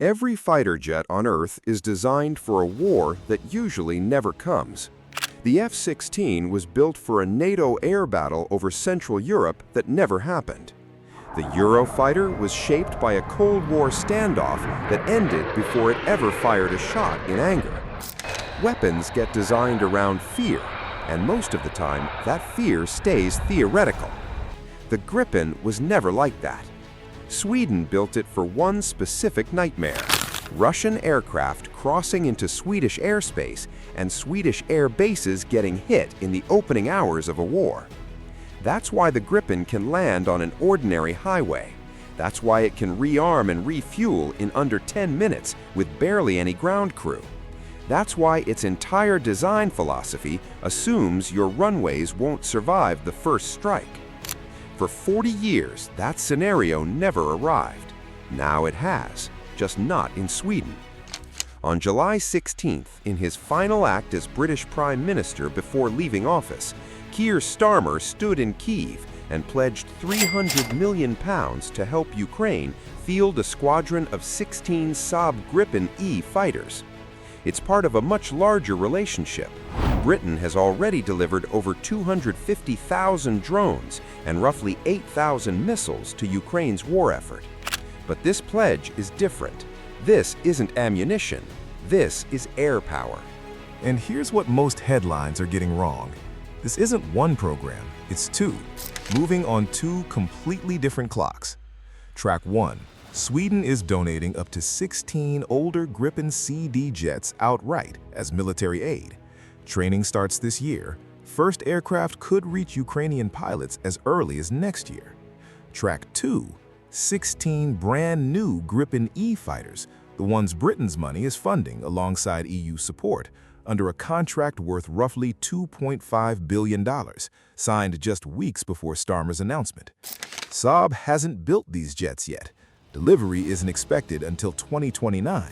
Every fighter jet on Earth is designed for a war that usually never comes. The F-16 was built for a NATO air battle over Central Europe that never happened. The Eurofighter was shaped by a Cold War standoff that ended before it ever fired a shot in anger. Weapons get designed around fear, and most of the time, that fear stays theoretical. The Gripen was never like that. Sweden built it for one specific nightmare: Russian aircraft crossing into Swedish airspace and Swedish air bases getting hit in the opening hours of a war. That's why the Gripen can land on an ordinary highway. That's why it can rearm and refuel in under 10 minutes with barely any ground crew. That's why its entire design philosophy assumes your runways won't survive the first strike. For 40 years, that scenario never arrived. Now it has, just not in Sweden. On July 16th, in his final act as British Prime Minister before leaving office, Keir Starmer stood in Kyiv and pledged £300 million to help Ukraine field a squadron of 16 Saab Gripen E fighters. It's part of a much larger relationship. Britain has already delivered over 250,000 drones and roughly 8,000 missiles to Ukraine's war effort. But this pledge is different. This isn't ammunition. This is air power. And here's what most headlines are getting wrong. This isn't one program, it's two, moving on two completely different clocks. Track 1. Sweden is donating up to 16 older Gripen CD jets outright as military aid. Training starts this year. First aircraft could reach Ukrainian pilots as early as next year. Track 2. 16 brand new Gripen E fighters, the ones Britain's money is funding alongside EU support, under a contract worth roughly $2.5 billion, signed just weeks before Starmer's announcement. Saab hasn't built these jets yet. Delivery isn't expected until 2029.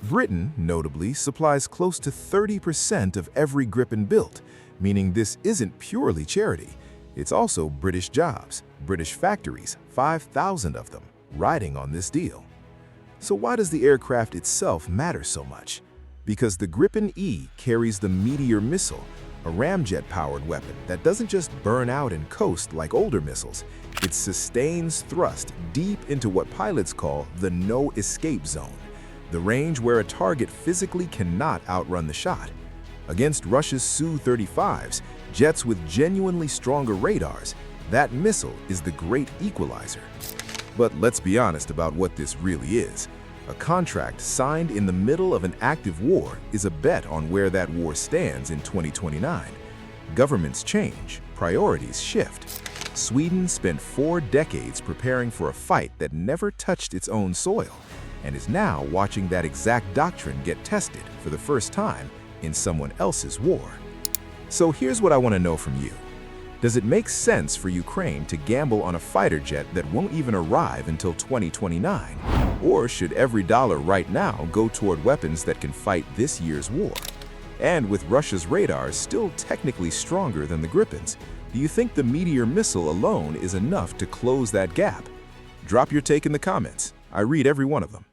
Britain, notably, supplies close to 30% of every Gripen built, meaning this isn't purely charity. It's also British jobs, British factories, 5,000 of them, riding on this deal. So why does the aircraft itself matter so much? Because the Gripen E carries the Meteor missile, a ramjet-powered weapon that doesn't just burn out and coast like older missiles. It sustains thrust deep into what pilots call the no-escape zone, the range where a target physically cannot outrun the shot. Against Russia's Su-35s, jets with genuinely stronger radars, that missile is the great equalizer. But let's be honest about what this really is. A contract signed in the middle of an active war is a bet on where that war stands in 2029. Governments change, priorities shift. Sweden spent 4 decades preparing for a fight that never touched its own soil, and is now watching that exact doctrine get tested for the first time in someone else's war. So here's what I want to know from you. Does it make sense for Ukraine to gamble on a fighter jet that won't even arrive until 2029? Or should every dollar right now go toward weapons that can fight this year's war? And with Russia's radars still technically stronger than the Gripens, do you think the Meteor missile alone is enough to close that gap? Drop your take in the comments. I read every one of them.